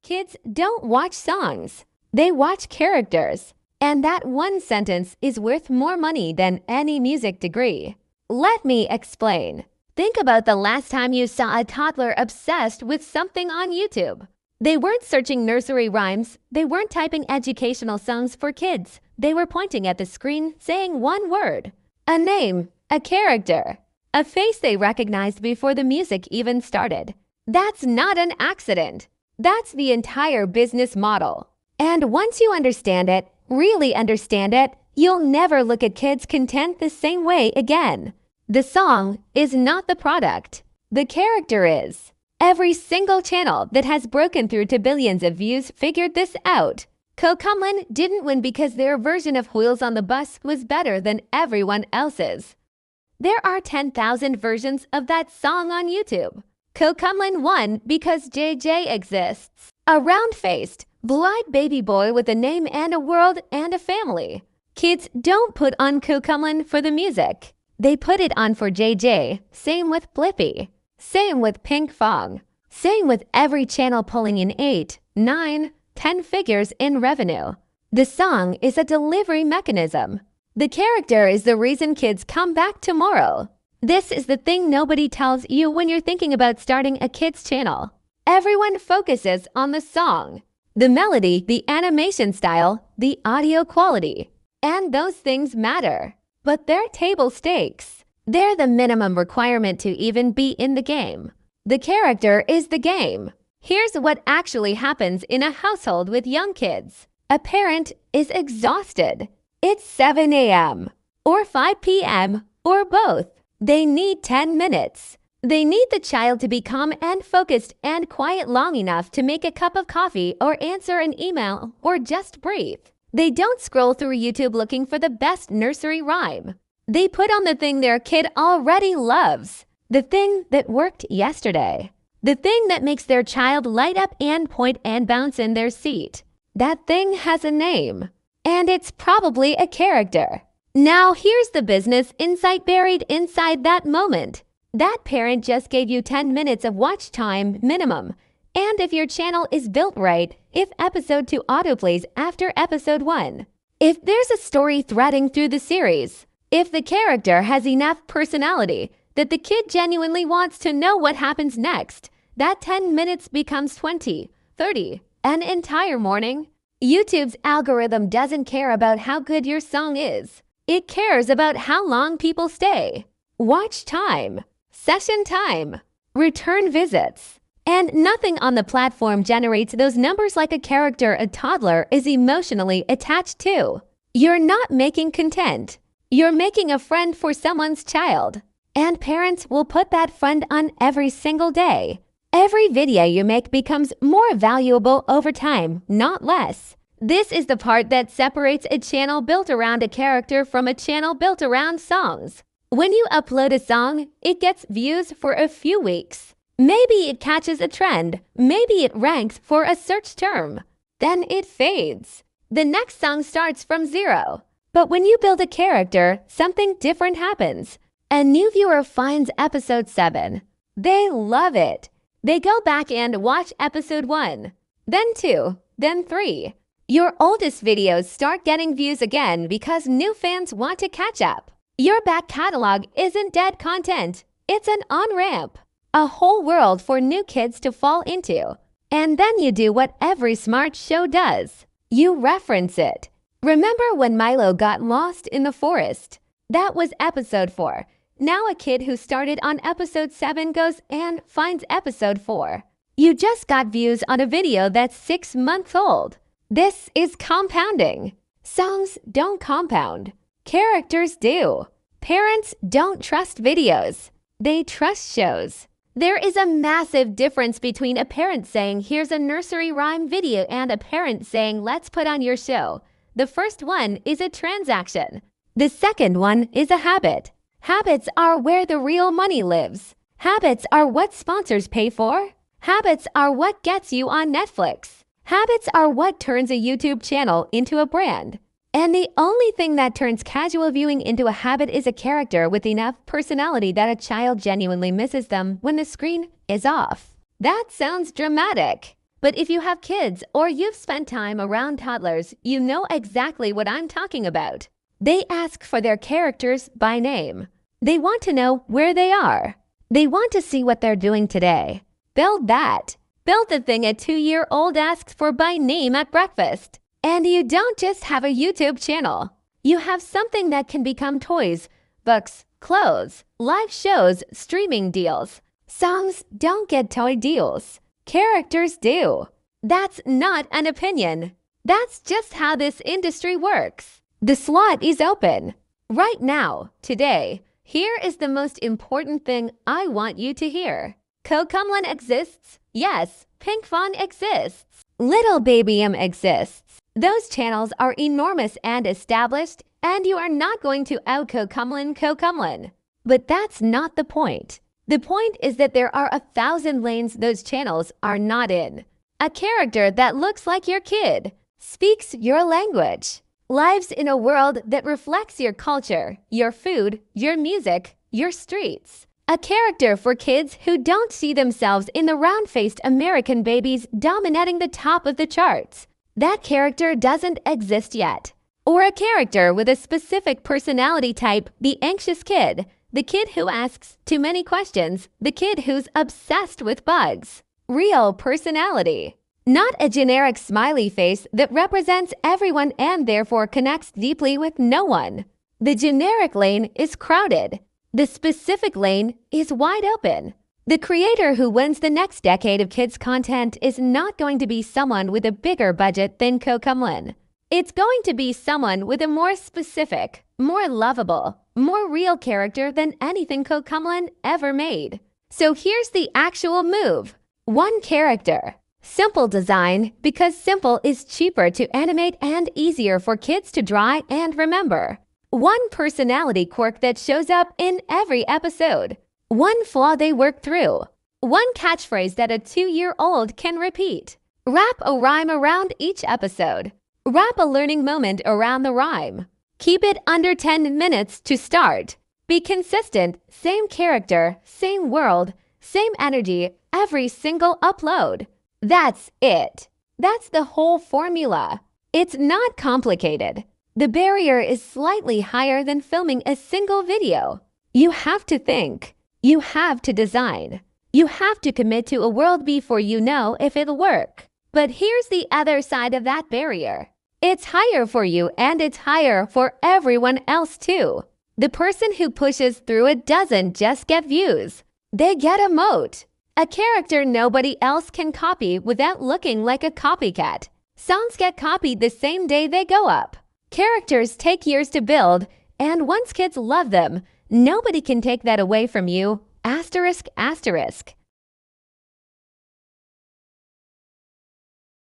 Kids don't watch songs. They watch characters. And that one sentence is worth more money than any music degree. Let me explain. Think about the last time you saw a toddler obsessed with something on YouTube. They weren't searching nursery rhymes. They weren't typing educational songs for kids. They were pointing at the screen saying one word. A name, a character, a face they recognized before the music even started. That's not an accident. That's the entire business model. And once you understand it, really understand it, you'll never look at kids' content the same way again. The song is not the product. The character is. Every single channel that has broken through to billions of views figured this out. Cocomelon didn't win because their version of Wheels on the Bus was better than everyone else's. There are 10,000 versions of that song on YouTube. Cocomelon won because JJ exists. A round-faced, blue-eyed baby boy with a name and a world and a family. Kids don't put on Cocomelon for the music. They put it on for JJ. Same with Blippi. Same with Pinkfong. Same with every channel pulling in 8, 9, 10 figures in revenue. The song is a delivery mechanism. The character is the reason kids come back tomorrow. This is the thing nobody tells you when you're thinking about starting a kids channel. Everyone focuses on the song, the melody, the animation style, the audio quality. And those things matter. But they're table stakes. They're the minimum requirement to even be in the game. The character is the game. Here's what actually happens in a household with young kids. A parent is exhausted. It's 7 a.m. or 5 p.m. or both. They need 10 minutes. They need the child to be calm and focused and quiet long enough to make a cup of coffee or answer an email or just breathe. They don't scroll through YouTube looking for the best nursery rhyme. They put on the thing their kid already loves. The thing that worked yesterday. The thing that makes their child light up and point and bounce in their seat. That thing has a name. And it's probably a character. Now here's the business insight buried inside that moment. That parent just gave you 10 minutes of watch time minimum. And if your channel is built right, if episode 2 autoplays after episode 1, if there's a story threading through the series, if the character has enough personality that the kid genuinely wants to know what happens next, that 10 minutes becomes 20, 30, an entire morning. YouTube's algorithm doesn't care about how good your song is. It cares about how long people stay. Watch time, session time, return visits. And nothing on the platform generates those numbers like a character a toddler is emotionally attached to. You're not making content. You're making a friend for someone's child. And parents will put that friend on every single day. Every video you make becomes more valuable over time, not less. This is the part that separates a channel built around a character from a channel built around songs. When you upload a song, it gets views for a few weeks. Maybe it catches a trend. Maybe it ranks for a search term. Then it fades. The next song starts from zero. But when you build a character, something different happens. A new viewer finds episode 7. They love it. They go back and watch episode 1, then 2, then 3. Your oldest videos start getting views again because new fans want to catch up. Your back catalog isn't dead content. It's an on-ramp. A whole world for new kids to fall into. And then you do what every smart show does. You reference it. Remember when Milo got lost in the forest? That was episode 4. Now a kid who started on episode 7 goes and finds episode 4. You just got views on a video that's 6 months old. This is compounding. Songs don't compound. Characters do. Parents don't trust videos. They trust shows. There is a massive difference between a parent saying, here's a nursery rhyme video, and a parent saying, let's put on your show. The first one is a transaction. The second one is a habit. Habits are where the real money lives. Habits are what sponsors pay for. Habits are what gets you on Netflix. Habits are what turns a YouTube channel into a brand. And the only thing that turns casual viewing into a habit is a character with enough personality that a child genuinely misses them when the screen is off. That sounds dramatic. But if you have kids or you've spent time around toddlers, you know exactly what I'm talking about. They ask for their characters by name. They want to know where they are. They want to see what they're doing today. Build that. Build the thing a 2-year-old asks for by name at breakfast. And you don't just have a YouTube channel. You have something that can become toys, books, clothes, live shows, streaming deals. Songs don't get toy deals. Characters do. That's not an opinion. That's just how this industry works. The slot is open. Right now, today, here is the most important thing I want you to hear. Cocomelon exists. Yes, Pinkfong exists. Little Baby M exists. Those channels are enormous and established, and you are not going to out-Cocomelon. But that's not the point. The point is that there are 1,000 lanes those channels are not in. A character that looks like your kid, speaks your language, lives in a world that reflects your culture, your food, your music, your streets. A character for kids who don't see themselves in the round-faced American babies dominating the top of the charts. That character doesn't exist yet. Or a character with a specific personality type, the anxious kid, the kid who asks too many questions, the kid who's obsessed with bugs. Real personality. Not a generic smiley face that represents everyone and therefore connects deeply with no one. The generic lane is crowded. The specific lane is wide open. The creator who wins the next decade of kids' content is not going to be someone with a bigger budget than Cocomelon. It's going to be someone with a more specific, more lovable, more real character than anything Cocomelon ever made. So here's the actual move. One character. Simple design, because simple is cheaper to animate and easier for kids to draw and remember. One personality quirk that shows up in every episode. One flaw they work through. One catchphrase that a 2-year-old can repeat. Wrap a rhyme around each episode. Wrap a learning moment around the rhyme. Keep it under 10 minutes to start. Be consistent, same character, same world, same energy, every single upload. That's it. That's the whole formula. It's not complicated. The barrier is slightly higher than filming a single video. You have to think. You have to design. You have to commit to a world before you know if it'll work. But here's the other side of that barrier. It's higher for you and it's higher for everyone else too. The person who pushes through it doesn't just get views. They get a moat. A character nobody else can copy without looking like a copycat. Songs get copied the same day they go up. Characters take years to build, and once kids love them, nobody can take that away from you. Asterisk, asterisk.